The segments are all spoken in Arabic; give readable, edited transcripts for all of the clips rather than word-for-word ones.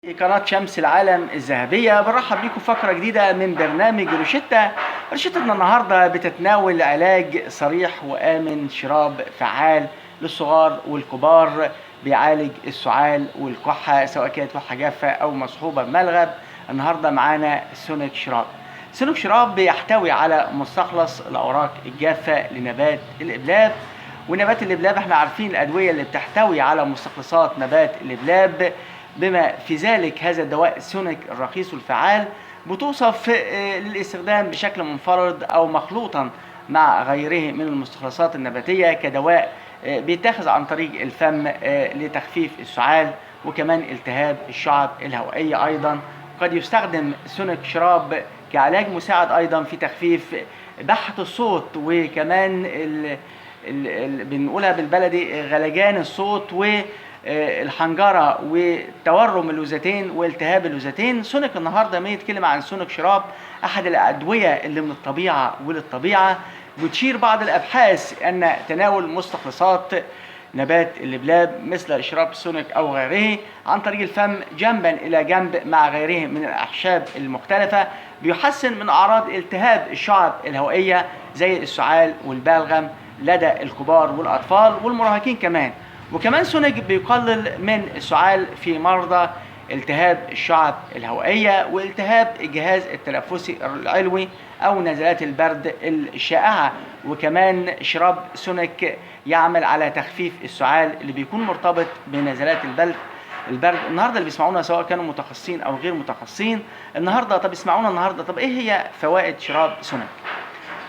قناة شمس العالم الذهبية بنرحب بيكم في فقرة جديدة من برنامج روشتة. روشتتنا النهاردة بتتناول علاج صريح وآمن، شراب فعال للصغار والكبار، بيعالج السعال والكحة سواء كانت كحة جافة أو مصحوبة بملغب. النهاردة معانا سونيك شراب. سونيك شراب بيحتوي على مستخلص الأوراق الجافة لنبات الإبلاب. ونبات الإبلاب احنا عارفين الأدوية اللي بتحتوي على مستخلصات نبات الإبلاب، بما في ذلك هذا الدواء سونيك الرخيص والفعال بتوصف للاستخدام بشكل منفرد أو مخلوطا مع غيره من المستخلصات النباتية كدواء بيتاخذ عن طريق الفم لتخفيف السعال وكمان التهاب الشعب الهوائية. أيضا قد يستخدم سونيك شراب كعلاج مساعد أيضا في تخفيف بحة الصوت، وكمان بنقولها بالبلدي غلجان الصوت والحنجرة وتورم اللوزتين والتهاب اللوزتين. سونيك النهارده ما يتكلم عن سونيك شراب، أحد الأدوية اللي من الطبيعة وللطبيعة. بتشير بعض الأبحاث أن تناول مستخلصات نبات اللبلاب مثل شراب سونيك أو غيره عن طريق الفم جنبا إلى جنب مع غيره من الأعشاب المختلفة بيحسن من أعراض التهاب الشعب الهوائية زي السعال والبلغم لدى الكبار والأطفال والمراهقين كمان. وكمان سونيك بيقلل من السعال في مرضى التهاب الشعب الهوائية والتهاب الجهاز التنفسي العلوي أو نزلات البرد الشائعة. وكمان شراب سونيك يعمل على تخفيف السعال اللي بيكون مرتبط بنزلات البرد. النهارده اللي بيسمعونا سواء كانوا متخصصين أو غير متخصصين النهارده، طب اسمعونا النهارده، طب إيه هي فوائد شراب سونيك؟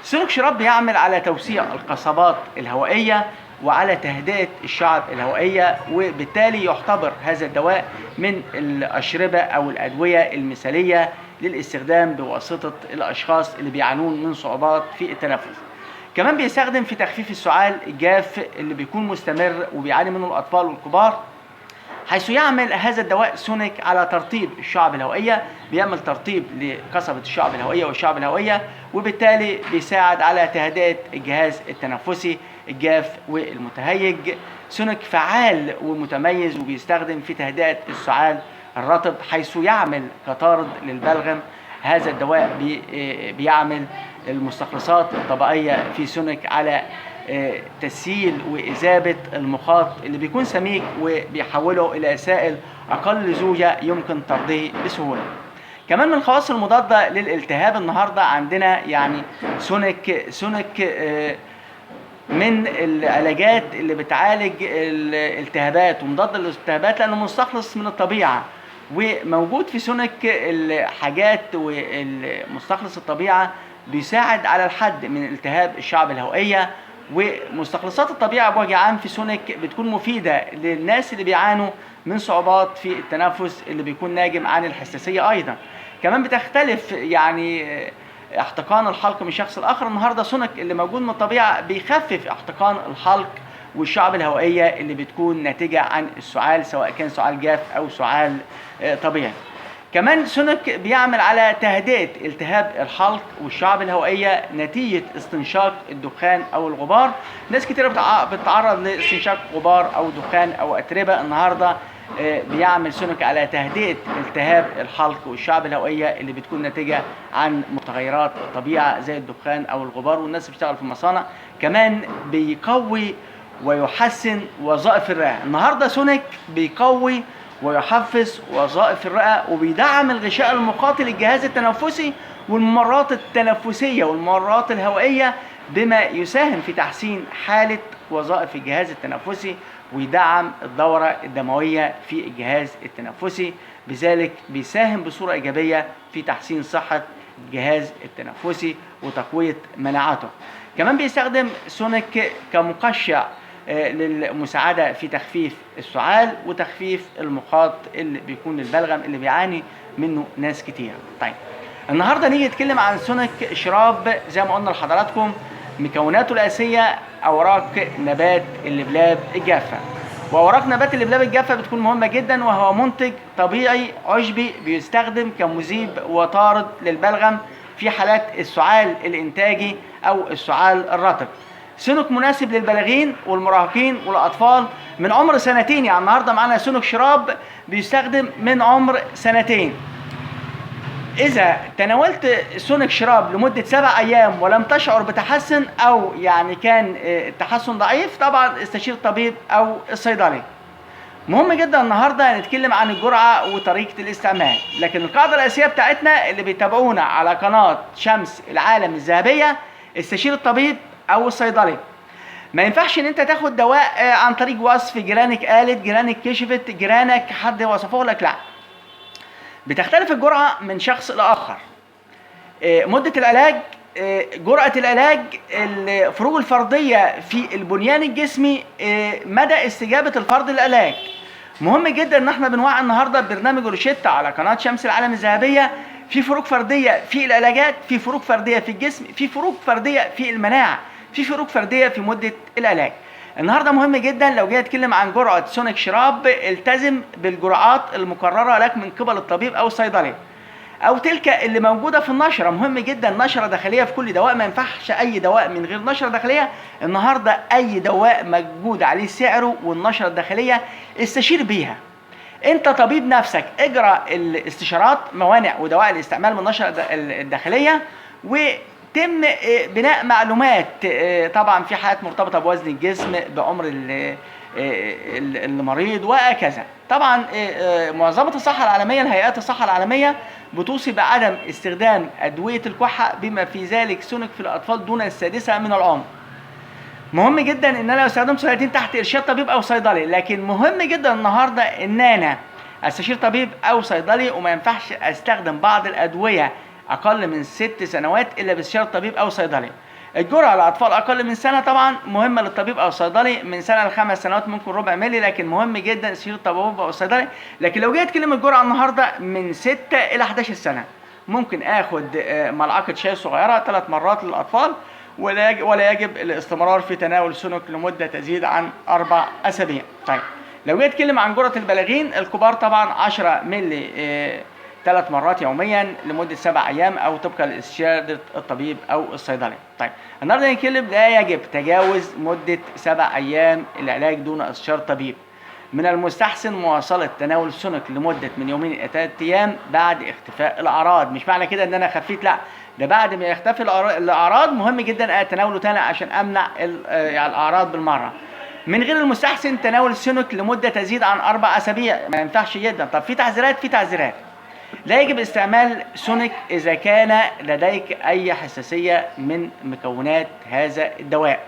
سونيك شراب بيعمل على توسيع القصبات الهوائية وعلى تهدئة الشعب الهوائية، وبالتالي يعتبر هذا الدواء من الأشربة أو الأدوية المثالية للاستخدام بواسطة الأشخاص اللي بيعانون من صعوبات في التنفس. كمان بيستخدم في تخفيف السعال الجاف اللي بيكون مستمر وبيعاني منه الأطفال والكبار، حيث يعمل هذا الدواء سونيك على ترطيب الشعب الهوائية، بيعمل ترطيب لقصبة الشعب الهوائية والشعب الهوائية، وبالتالي بيساعد على تهدئة الجهاز التنفسي الجاف والمتهيج. سونيك فعال ومتميز وبيستخدم في تهدئة السعال الرطب حيث يعمل كطارد للبلغم. هذا الدواء بيعمل المستخلصات الطبيعية في سونيك على تسهيل وإذابة المخاط اللي بيكون سميك وبيحوله إلى سائل أقل لزوجة يمكن طرده بسهولة. كمان من الخواص المضادة للالتهاب النهاردة عندنا يعني سونيك من العلاجات اللي بتعالج الالتهابات ومضاد للالتهابات لأنه مستخلص من الطبيعة، وموجود في سونيك الحاجات والمستخلص الطبيعة بيساعد على الحد من التهاب الشعب الهوائية. ومستخلصات الطبيعة بوجه عام في سونيك بتكون مفيدة للناس اللي بيعانوا من صعوبات في التنفس اللي بيكون ناجم عن الحساسية. أيضا كمان بتختلف يعني احتقان الحلق من شخص لآخر. النهارده سونيك اللي موجود من الطبيعة بيخفف احتقان الحلق والشعب الهوائية اللي بتكون ناتجة عن السعال سواء كان سعال جاف أو سعال طبيعي. كمان سونيك بيعمل على تهدئة التهاب الحلق والشعب الهوائية نتيجة استنشاق الدخان أو الغبار. ناس كتير بتتعرض لاستنشاق غبار أو دخان أو أتربة. النهاردة بيعمل سونيك على تهدئة التهاب الحلق والشعب الهوائية اللي بتكون ناتجة عن متغيرات الطبيعة زي الدخان أو الغبار والناس اللي بتشتغل في المصانع. كمان بيقوي ويحسن وظائف الرئة. النهاردة سونيك بيقوي ويحفز وظائف الرئة وبيدعم الغشاء المقاتل للجهاز التنفسي والممرات التنفسية والممرات الهوائية، بما يساهم في تحسين حالة وظائف الجهاز التنفسي ويدعم الدورة الدموية في الجهاز التنفسي، بذلك بيساهم بصورة إيجابية في تحسين صحة الجهاز التنفسي وتقوية مناعته. كمان بيستخدم سونيك كمقشع للمساعدة في تخفيف السعال وتخفيف المخاط اللي بيكون البلغم اللي بيعاني منه ناس كتير. طيب النهاردة نيجي نتكلم عن سونيك شراب. زي ما قلنا لحضراتكم مكوناته الأساسية أوراق نبات اللبلاب الجافة. وأوراق نبات اللبلاب الجافة بتكون مهمة جدا، وهو منتج طبيعي عشبي بيستخدم كمذيب وطارد للبلغم في حالات السعال الإنتاجي أو السعال الرطب. سونك مناسب للبالغين والمراهقين والاطفال من عمر سنتين. يعني النهارده معانا سونك شراب بيستخدم من عمر سنتين. إذا تناولت سونك شراب لمدة 7 أيام ولم تشعر بتحسن أو يعني كان التحسن ضعيف، طبعا استشير الطبيب أو الصيدلي. مهم جدا النهارده نتكلم عن الجرعة وطريقة الاستعمال، لكن القاعدة الأساسية بتاعتنا اللي بيتابعونا على قناة شمس العالم الذهبية، استشير الطبيب أو الصيدلي. ما ينفعش ان انت تاخد دواء عن طريق وصف جيرانك قالت، جيرانك كشفت، جيرانك حد وصفه لك، لا. بتختلف الجرعة من شخص لآخر. مدة العلاج، جرعة العلاج، الفروق الفردية في البنيان الجسمي، مدى استجابة الفرد للعلاج. مهم جدا ان احنا بنوعي النهارده ببرنامج روشيتا على قناة شمس العالم الذهبية في فروق فردية في العلاجات، في فروق فردية في الجسم، في فروق فردية في المناعة، في فروق فردية في مدة العلاج. النهارده مهم جدا لو جيت اتكلم عن جرعه سونك شراب، التزم بالجرعات المقرره لك من قبل الطبيب او الصيدلي او تلك اللي موجوده في النشره. مهم جدا نشره داخليه في كل دواء، ما ينفعش اي دواء من غير نشره داخليه. النهارده اي دواء موجود عليه سعره والنشره الداخليه استشير بيها. انت طبيب نفسك اجرى الاستشارات موانع ودواء الاستعمال من النشره الداخليه، تم بناء معلومات طبعا في حاجات مرتبطه بوزن الجسم، بعمر المريض وهكذا. طبعا منظمه الصحه العالميه، الهيئات الصحه العالميه بتوصي بعدم استخدام ادويه الكحه بما في ذلك سونك في الاطفال دون السادسه من العمر. مهم جدا ان انا استخدم سنتين تحت ارشاد طبيب او صيدلي، لكن مهم جدا النهارده ان انا استشير طبيب او صيدلي، وما ينفعش استخدم بعض الادويه اقل من 6 سنوات الا باستشاره طبيب او صيدلي. الجرعه للاطفال اقل من سنه طبعا مهمه للطبيب او الصيدلي، من سنه ل5 سنوات ممكن ربع ملي، لكن مهم جدا استشاره الطبيب او الصيدلي. لكن لو جيت اتكلم الجرعه النهارده من 6 الى 11 سنه، ممكن اخد ملعقه شاي صغيره 3 مرات للاطفال، ولا يجب الاستمرار في تناول سونك لمده تزيد عن 4 أسابيع. طيب لو جيت اتكلم عن جرعه البالغين الكبار، طبعا 10 ملي 3 مرات يوميا لمدة 7 أيام أو طبقا لاستشارة الطبيب أو الصيدلي. طيب النهارده نتكلم لا يجب تجاوز مدة 7 أيام العلاج دون استشارة طبيب. من المستحسن مواصلة تناول سونك لمدة من يومين إلى 3 أيام بعد اختفاء الأعراض. مش معنى كده إن أنا خفيت، لا، ده بعد ما يختفي الأعراض مهم جدا أتناوله تاني عشان أمنع يعني الأعراض بالمرة. من غير المستحسن تناول سونك لمدة تزيد عن 4 أسابيع، ما ينفعش جدا. طب في تعزيرات، لا يجب استعمال سونك إذا كان لديك أي حساسية من مكونات هذا الدواء.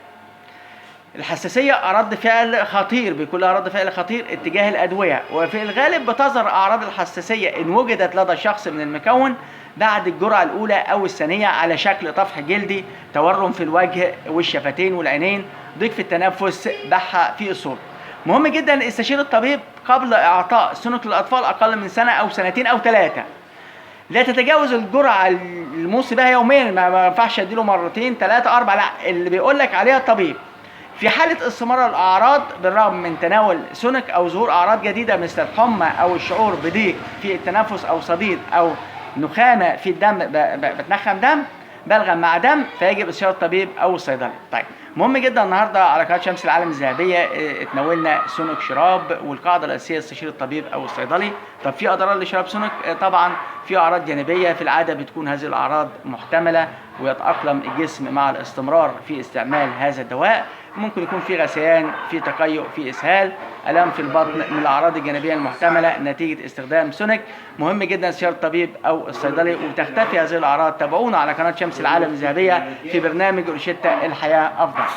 الحساسية رد فعل خطير، بيكون لها رد فعل خطير اتجاه الأدوية، وفي الغالب بتظهر أعراض الحساسية إن وجدت لدى شخص من المكون بعد الجرعة الأولى أو الثانية على شكل طفح جلدي، تورم في الوجه والشفتين والعينين، ضيق في التنفس، بحة في الصوت. مهم جدا استشير الطبيب قبل اعطاء سونك للاطفال اقل من سنه او سنتين او 3. لا تتجاوز الجرعه الموصي بها يوميا، ما ينفعش اديله مرتين 3 4، لا، اللي بيقول لك عليها الطبيب. في حاله استمرار الاعراض بالرغم من تناول سونك او ظهور اعراض جديده مثل الحمى او الشعور بضيق في التنفس او صديد او نخامه في الدم، بتنخم دم، بلغم مع دم، فيجب استشاره الطبيب او الصيدلي. طيب مهم جدا النهارده على قناه شمس العالم الذهبيه اتناولنا سونك شراب، والقاعده الاساسيه استشير الطبيب او الصيدلي. طب في اضرار لشراب سونك؟ طبعا في اعراض جانبيه، في العاده بتكون هذه الاعراض محتمله ويتاقلم الجسم مع الاستمرار في استعمال هذا الدواء. ممكن يكون في غثيان، في تقيؤ، في اسهال، الام في البطن من الاعراض الجانبيه المحتمله نتيجه استخدام سونك. مهم جدا استشاره الطبيب او الصيدلي وتختفي هذه الاعراض. تابعونا على قناه شمس العالم الذهبيه في برنامج روشيتا الحياه افضل.